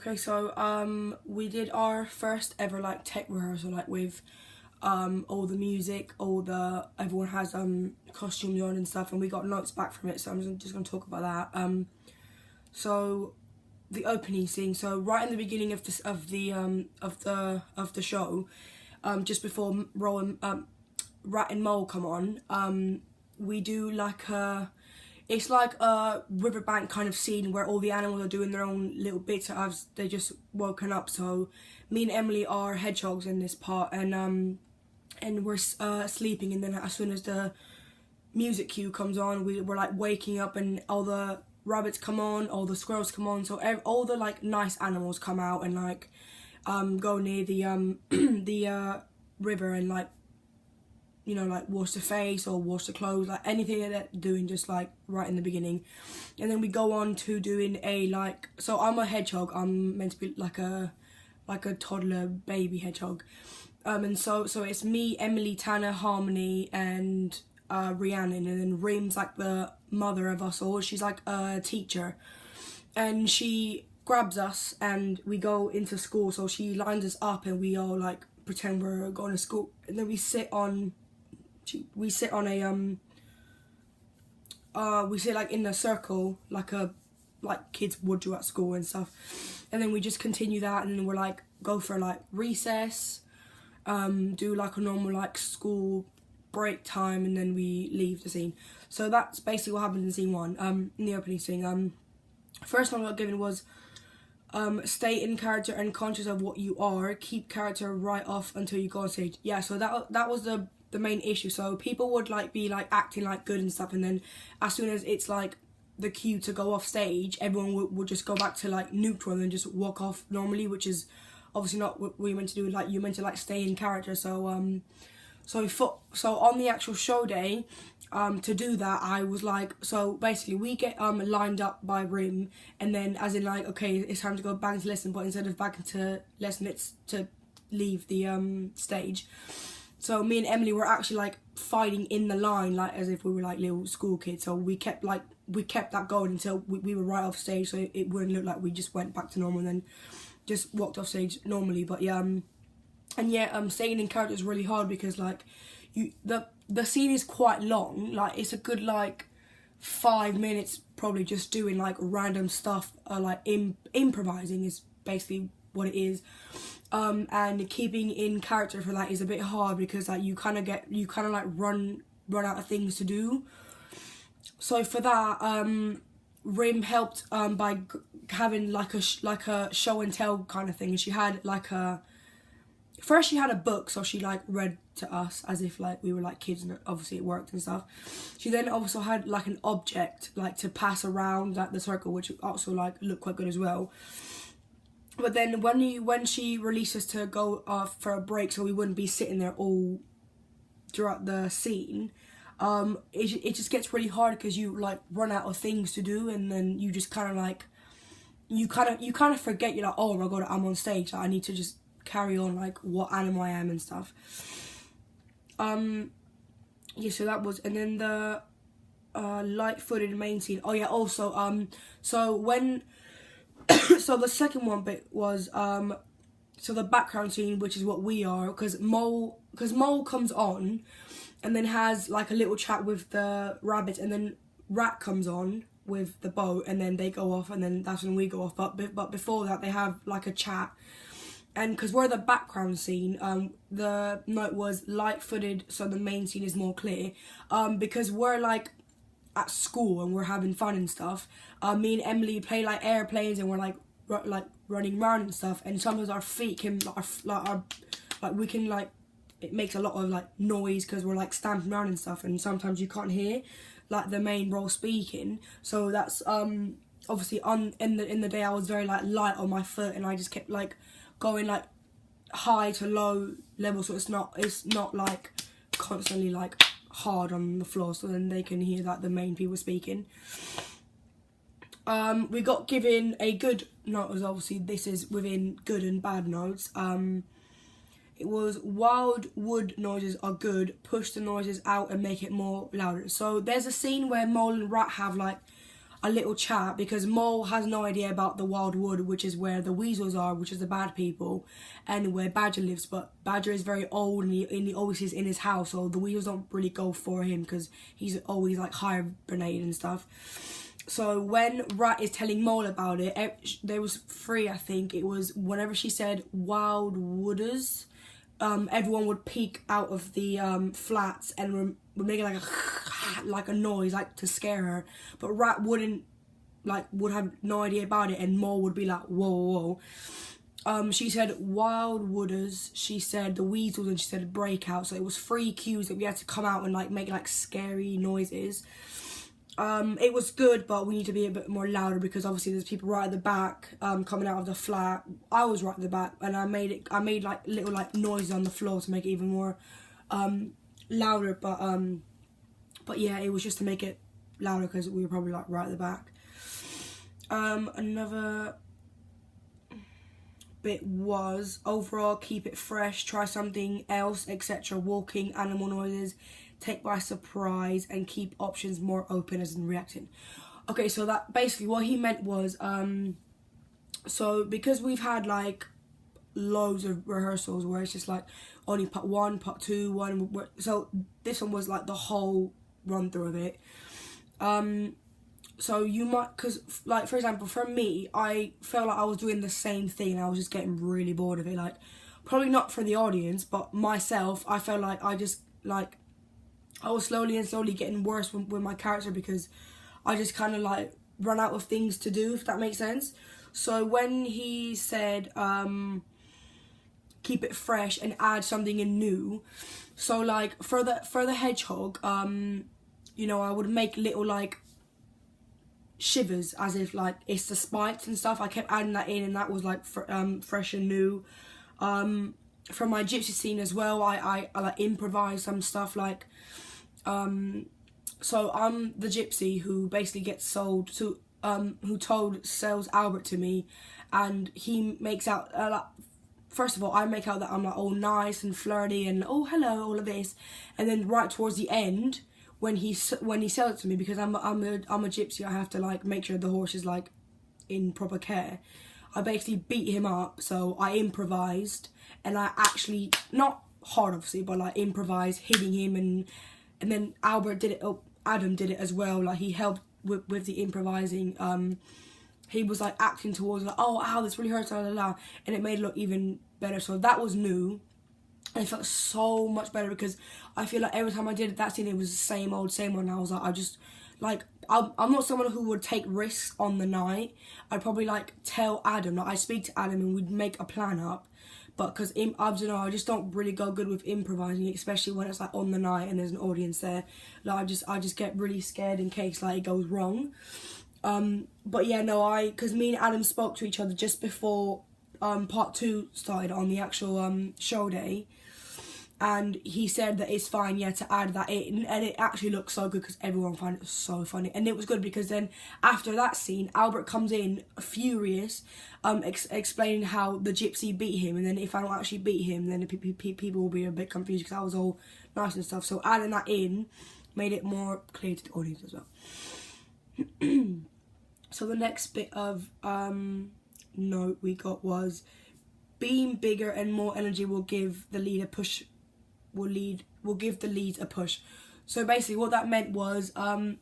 Okay, so we did our first ever like tech rehearsal, like with all the music, everyone has costumes on and stuff, and we got notes back from it. So I'm just gonna talk about that. So the opening scene. So right in the beginning of the show, just before Rat and Mole come on, we do like it's like a riverbank kind of scene where all the animals are doing their own little bits as they just woken up. So me and Emily are hedgehogs in this part, and we're sleeping, and then as soon as the music cue comes on, we're like waking up, and all the rabbits come on, all the squirrels come on, so all the like nice animals come out and like go near the the river and like, you know, like wash the face or wash the clothes, like anything that they're doing, just like right in the beginning. And then we go on to doing a like, so I'm a hedgehog, I'm meant to be like a toddler baby hedgehog, and so it's me, Emily, Tanner, Harmony, and Rhiannon, and then Rim's like the mother of us all. She's like a teacher, and she grabs us and we go into school. So she lines us up and we all like pretend we're going to school, and then we sit on a we sit like in a circle like kids would do at school and stuff, and then we just continue that, and then we're like go for like recess, do like a normal like school break time, and then we leave the scene. So that's basically what happened in scene one, in the opening scene. First one I got given was stay in character and conscious of what you are, keep character right off until you go on stage. Yeah, so that was the main issue. So people would like be like acting like good and stuff, and then as soon as it's like the cue to go off stage, everyone would just go back to like neutral and just walk off normally, which is obviously not what we're meant to do. Like, you're meant to like stay in character. So so on the actual show day, to do that, I was like, so basically we get lined up by Rim, and then as in like, okay, it's time to go back into lesson, but instead of back into lesson, it's to leave the stage. So me and Emily were actually like fighting in the line, like as if we were like little school kids. So we kept that going until we were right off stage, so it wouldn't look like we just went back to normal and then just walked off stage normally. But yeah, and yeah, staying in character is really hard because like the scene is quite long. Like, it's a good like 5 minutes probably just doing like random stuff, like improvising is basically what it is. And keeping in character for that is a bit hard because like you kind of like run out of things to do. So for that, Rim helped by having like a show and tell kind of thing. And she had like first she had a book, so she like read to us as if like we were like kids, and obviously it worked and stuff. She then also had like an object like to pass around like the circle, which also like looked quite good as well. But then when she released us to go off for a break, so we wouldn't be sitting there all throughout the scene, it just gets really hard because you like run out of things to do, and then you just kind of like you kind of forget. You're like, oh my god, I'm on stage, like, I need to just carry on like what animal I am and stuff. Yeah, so that was, and then the light-footed main scene. Oh yeah, also so when so the second one bit was so the background scene, which is what we are, because Mole comes on and then has like a little chat with the rabbit, and then Rat comes on with the boat, and then they go off, and then that's when we go off. But before that, they have like a chat. And because we're the background scene, the note was light-footed, so the main scene is more clear. Because we're like at school and we're having fun and stuff. Me and Emily play like airplanes, and we're like running around and stuff. And sometimes our feet can we can like, it makes a lot of like noise because we're like stamping around and stuff. And sometimes you can't hear like the main role speaking. So that's obviously in the day I was very like light on my foot, and I just kept like going like high to low level, so it's not like constantly like hard on the floor, so then they can hear that the main people speaking. We got given a good note, as obviously this is within good and bad notes. It was wild wood noises are good, push the noises out and make it more louder. So there's a scene where Mole and Rat have like a little chat, because Mole has no idea about the Wild Wood, which is where the weasels are, which is the bad people, and where Badger lives. But Badger is very old, and he always is in his house, so the weasels don't really go for him because he's always like hibernating and stuff. So when Rat is telling Mole about it, there was 3, I think. It was whenever she said Wild Wooders, everyone would peek out of the flats and would make like a noise, like to scare her. But Rat would have no idea about it, and Mole would be like, whoa, whoa, whoa. She said Wild Wooders, she said the weasels, and she said breakout. So it was 3 cues that we had to come out and like make like scary noises. It was good, but we need to be a bit more louder because obviously there's people right at the back coming out of the flat. I was right at the back, and I made like little like noises on the floor to make it even more louder. But yeah, it was just to make it louder because we were probably like right at the back. Another bit was overall keep it fresh, try something else, etc. Walking, animal noises, take by surprise, and keep options more open as in reacting. Okay, so that basically what he meant was so because we've had like loads of rehearsals where it's just like only part 1, part 2, 1, so this one was like the whole run through of it. So you might, because like for example for me, I felt like I was doing the same thing and I was just getting really bored of it. Like probably not for the audience, but myself, I felt like I was slowly getting worse with my character because I just kind of like run out of things to do, if that makes sense. So when he said keep it fresh and add something in new, so like for the hedgehog, you know, I would make little like shivers as if like it's the spikes and stuff. I kept adding that in, and that was like fresh and new. For my gypsy scene as well, I like improvise some stuff like so I'm the gypsy who basically gets sold to who sells Albert to me, and he makes out like, first of all I make out that I'm like all nice and flirty and oh hello, all of this, and then right towards the end when he sells it to me, because I'm a gypsy, I have to like make sure the horse is like in proper care. I basically beat him up, so I improvised, and I actually, not hard obviously, but like improvised hitting him, and then Adam did it as well. Like he helped with the improvising. He was like acting towards like, oh ow, this really hurts, la la la, and it made it look even better. So that was new, and it felt so much better because I feel like every time I did that scene, it was the same old. And I was like, I just like, I'm not someone who would take risks on the night. I'd probably like tell Adam, like I speak to Adam and we'd make a plan up. But because I don't know, I just don't really go good with improvising, especially when it's like on the night and there's an audience there. Like I just get really scared in case like it goes wrong. But yeah, no, because me and Adam spoke to each other just before part 2 started on the actual show day, and he said that it's fine, yeah, to add that in, and it actually looks so good because everyone found it so funny. And it was good because then after that scene, Albert comes in furious, explaining how the gypsy beat him, and then if I don't actually beat him, then people will be a bit confused because I was all nice and stuff. So adding that in made it more clear to the audience as well. So the next bit of note we got was being bigger and more energy will give the lead a push. Will give the leads a push. So basically what that meant was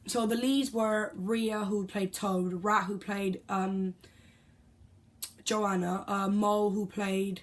so the leads were Rhea, who played Toad, Rat, who played Joanna, Mole, who played